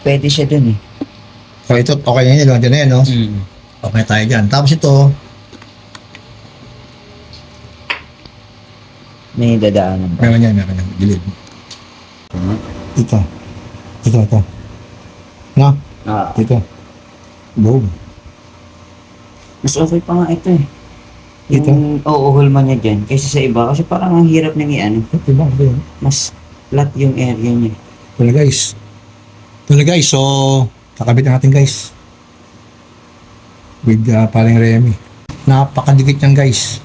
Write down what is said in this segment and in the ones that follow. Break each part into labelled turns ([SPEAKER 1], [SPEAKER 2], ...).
[SPEAKER 1] pwede siya dun eh.
[SPEAKER 2] So ito, okay na yun, na yan, no?
[SPEAKER 1] Mm.
[SPEAKER 2] Okay tayo dyan. Tapos ito,
[SPEAKER 1] May dadaanan ba?
[SPEAKER 2] meron yan, gilid. Ito. No?
[SPEAKER 1] Ah,
[SPEAKER 2] Ito. Boom.
[SPEAKER 1] mas okay pa nga ito eh.
[SPEAKER 2] Ito?
[SPEAKER 1] Yung uuhulma niya dyan kaysa sa iba. Kasi parang ang hirap nang i-ano.
[SPEAKER 2] Iba, iba.
[SPEAKER 1] Mas flat yung area niya.
[SPEAKER 2] Wala guys. So, kakabit na natin guys. With paring Remy. Napakadikit yan guys.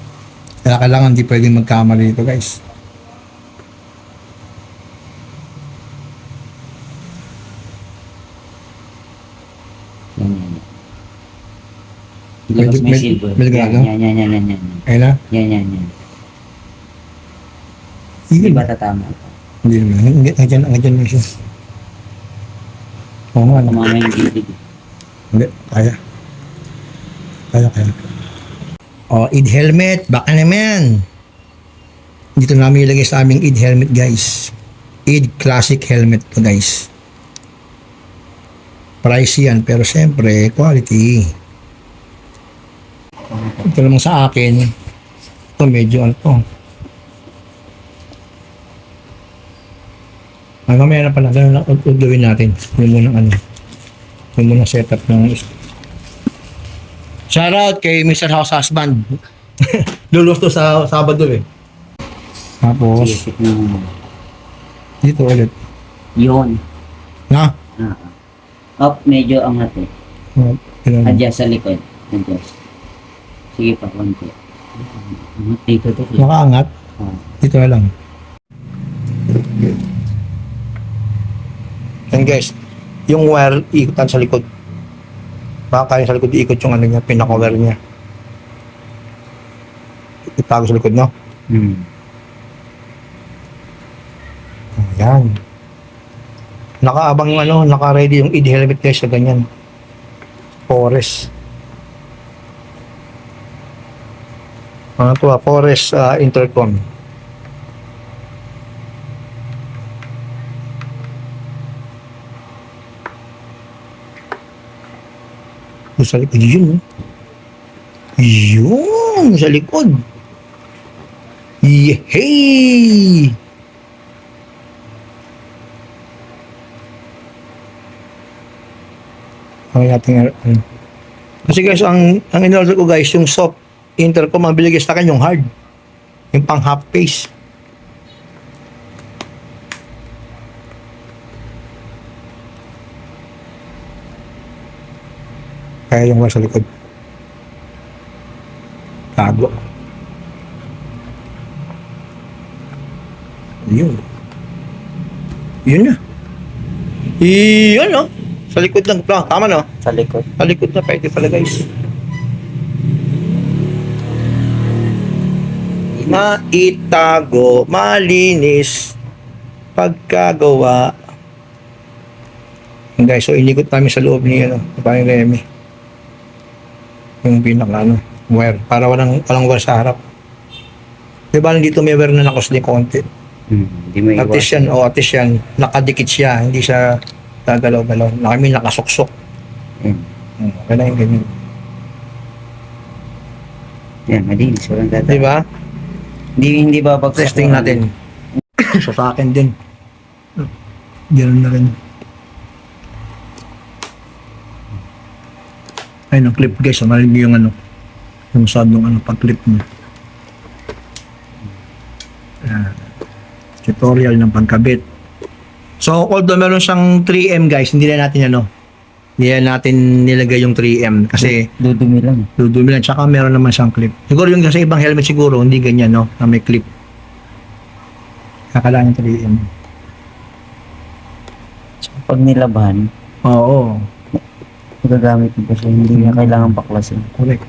[SPEAKER 2] Kaya kailangan hindi pwedeng magkamali dito guys.
[SPEAKER 1] Yan. Ilabas mo yung silver.
[SPEAKER 2] medyo
[SPEAKER 1] Yan.
[SPEAKER 2] Ayun na.
[SPEAKER 1] Yan. Hindi ba tatama ito?
[SPEAKER 2] Hindi naman. Hanggang na siya. Oo nga.
[SPEAKER 1] Tumama yung gilid.
[SPEAKER 2] Hindi. Kaya. Oh, id helmet. Baka naman. Dito namin ilagay sa aming id helmet guys. Id classic helmet to guys. Pricey yan. Pero syempre, quality. Ito naman sa akin. Ito medyo ano to. Mamaya na pala. Ganun lang gawin natin. Yung munang setup ng shoutout kay Mr. House Husband. Lulus to sa Sabado eh. Tapos,
[SPEAKER 1] Sige, sit mo.
[SPEAKER 2] dito ulit.
[SPEAKER 1] Yun.
[SPEAKER 2] Na?
[SPEAKER 1] Up, medyo angat eh. Adjust sa likod. Adjust. Sige pa, konti. Angat dito to.
[SPEAKER 2] Nakaangat. Dito na lang. And guys, yung wire ikutan sa likod. Makakain sa likod, iikot yung ano niya, pinaka-wire niya. Itago sa likod, no? Ayan. Nakaabang yung naka-ready yung id helmet guys sa ganyan. Forest. Ano to Forest intercom. Sa likod yun. Yun! Sa likod. Yehey! Okay natin kasi guys, ang in-order ko guys, yung soft intercom, ang binigay sa akin yung hard. Yung pang half face. Kaya yung wala sa likod. Tago. Yun. Yun na. Yun no. Sa likod lang. Tama no?
[SPEAKER 1] Sa likod.
[SPEAKER 2] Sa likod na pwede pala guys. Maitago, malinis, pagkagawa. Guys, so inikot namin sa loob ni parang Remy. Yung pinaka wire. Para walang wire sa harap. Diba dito may wire na nakosli konti.
[SPEAKER 1] Hindi may
[SPEAKER 2] Atis yan, nakadikit siya. Hindi siya gagalaw-galaw. Kami nakasuksok. Kaya na yung ganyan.
[SPEAKER 1] Yan, madinis. Walang data.
[SPEAKER 2] Diba?
[SPEAKER 1] Hindi babagsak.
[SPEAKER 2] Testing natin. So sa akin din. Ganun na rin. Ayun ang clip guys. Maraming yung yung side ng pag-clip mo. Tutorial ng pagkabit. So although meron siyang 3M guys, hindi na natin nilagay yung 3M kasi
[SPEAKER 1] Dudumi lang.
[SPEAKER 2] dudumi lang. Tsaka meron naman siyang clip. Siguro yung sa ibang helmet siguro hindi ganyan no, na may clip. Kakalaan yung 3M.
[SPEAKER 1] So, pag nilaban,
[SPEAKER 2] Oo.
[SPEAKER 1] magagamit mo kasi hindi na kailangan baklasin.
[SPEAKER 2] Correct.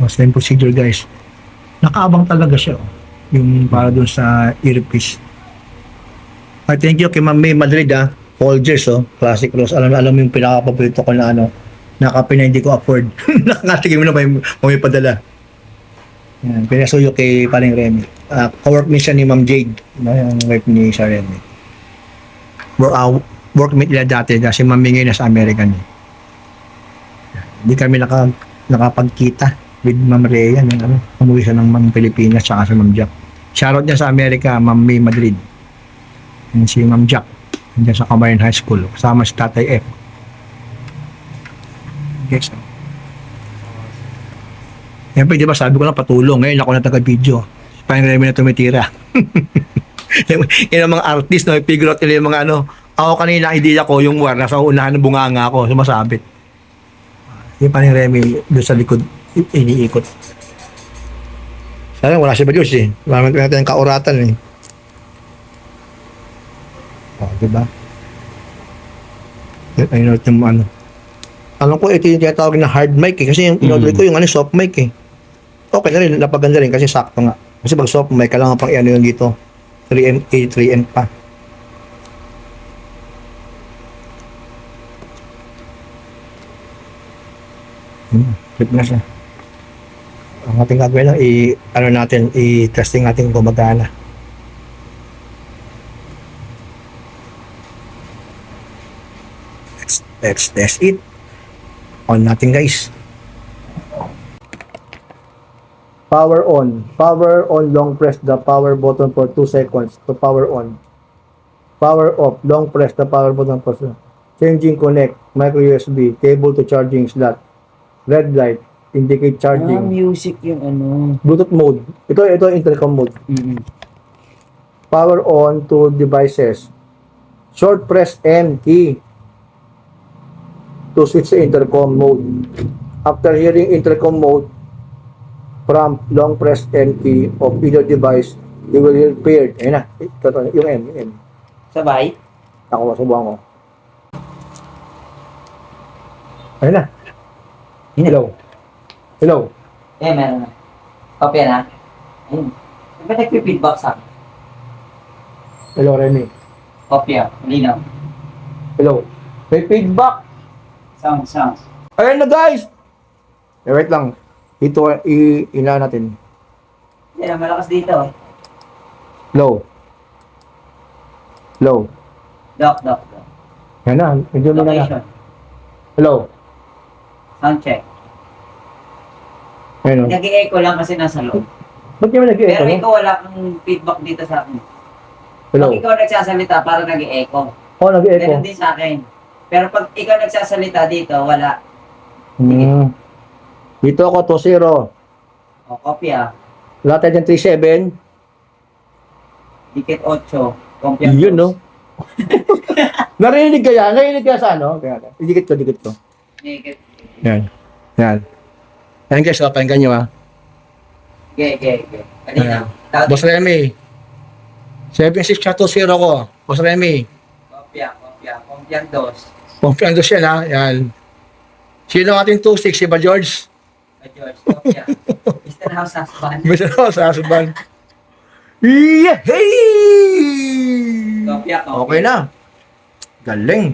[SPEAKER 2] Same procedure guys. Nakaabang talaga siya. Yung para dun sa earpiece. I thank you kay Ma'am May Madrid Folgers Classic Rose. Alam mo yung pinaka-paborito ko na nakapi na hindi ko afford. Nakatigil mo na may padala. Yan, pinasuyo kay paring Remy. Ka-workmate siya ni Ma'am Jade. Yung wife ni Sir Remy. Workmate nila dati kasi mamingay na sa American. Hindi kami nakapagkita with Ma'am Rhea. Umuwi siya ng Pilipinas tsaka si Ma'am Jack. Shoutout niya sa Amerika, Ma'am May Madrid. And si Ma'am Jack. Nandiyan sa Camarin High School. Kasama si Tatay F. Yes. Yan pa, di ba sabi ko lang patulong. Ngayon ako na taga-video. Parang Remy na tumitira. Yan ang mga artist, no? Figure out nila yung mga ano. Ako kanina, idea ko, yung war, nasa unahan ng bunganga ako, sumasabit. Yung parang Remy, doon sa likod, iniikot. Sayang, wala si Bajos eh. Wala natin yung kauratan eh. O, diba? Ayun yung ano. Alam ko, ito yung tinatawag na hard mic eh. Kasi yung in-order ko yung ano, soft mic eh. Okay na rin, napaganda rin kasi sakto nga. Kasi pag soft mic, kailangan pang i-ano yun dito. 3M, 3M pa. Trip na siya. Ang ating gagawin lang, ano natin, i-testing natin kung gumagana. Let's test it. On natin guys. Power on. Power on, long press the power button for 2 seconds to power on. Power off, long press the power button for changing connect, micro USB, cable to charging slot. Red light, indicate charging.
[SPEAKER 1] Music yung ano.
[SPEAKER 2] Bluetooth mode. Ito intercom mode. Power on to devices. Short press M key to switch to intercom mode. After hearing intercom mode, prompt long press M key of either device, you will hear paired. Ayun na, yung M.
[SPEAKER 1] Sabay?
[SPEAKER 2] Ako, masubuhan ko. Ayun na. Hello. Hello.
[SPEAKER 1] Meron na. Kopya na. Ayun. Ba't nagpipidback sa akin?
[SPEAKER 2] Hello, Remy.
[SPEAKER 1] Kopya. Linaw.
[SPEAKER 2] Hello. May feedback.
[SPEAKER 1] Sound.
[SPEAKER 2] Ayun na, guys. Wait lang. Ito, ina natin.
[SPEAKER 1] Hindi na, malakas dito eh.
[SPEAKER 2] Low.
[SPEAKER 1] Doc.
[SPEAKER 2] Yan na. Medyo mo na.
[SPEAKER 1] Location.
[SPEAKER 2] Hello.
[SPEAKER 1] Sound check.
[SPEAKER 2] Ayun o.
[SPEAKER 1] Nag-i-echo lang kasi nasa loob.
[SPEAKER 2] Ba't naman nag-i-echo?
[SPEAKER 1] Pero ikaw wala kang feedback dito sa akin.
[SPEAKER 2] Hello.
[SPEAKER 1] Pag ikaw nagsasalita, parang nag-i-echo.
[SPEAKER 2] Oh, nag-i-echo.
[SPEAKER 1] Meron din sa akin. Pero pag ikaw nagsasalita dito, wala.
[SPEAKER 2] Dito ako 2-0.
[SPEAKER 1] O, kopya.
[SPEAKER 2] Lahat yan 3-7.
[SPEAKER 1] Dikit 8. Kompya.
[SPEAKER 2] Yun, no? Narinig kaya? Narinig kaya sa ano? Kaya, dikit ko.
[SPEAKER 1] Dikit.
[SPEAKER 2] Yan. Ayan guys, pakinggan nyo ha.
[SPEAKER 1] Okay. Kanina.
[SPEAKER 2] Boss Remy. 7-6-2-0 ko. Boss Remy.
[SPEAKER 1] Kopya. Kompyang 2.
[SPEAKER 2] Pompiando siya na. Yan. Sino ang ating 2-6? Si ba George?
[SPEAKER 1] George, kopya. Mr. House Husband.
[SPEAKER 2] Mr. House Husband. Yeah! Hey!
[SPEAKER 1] Kopya.
[SPEAKER 2] Okay na. Galing.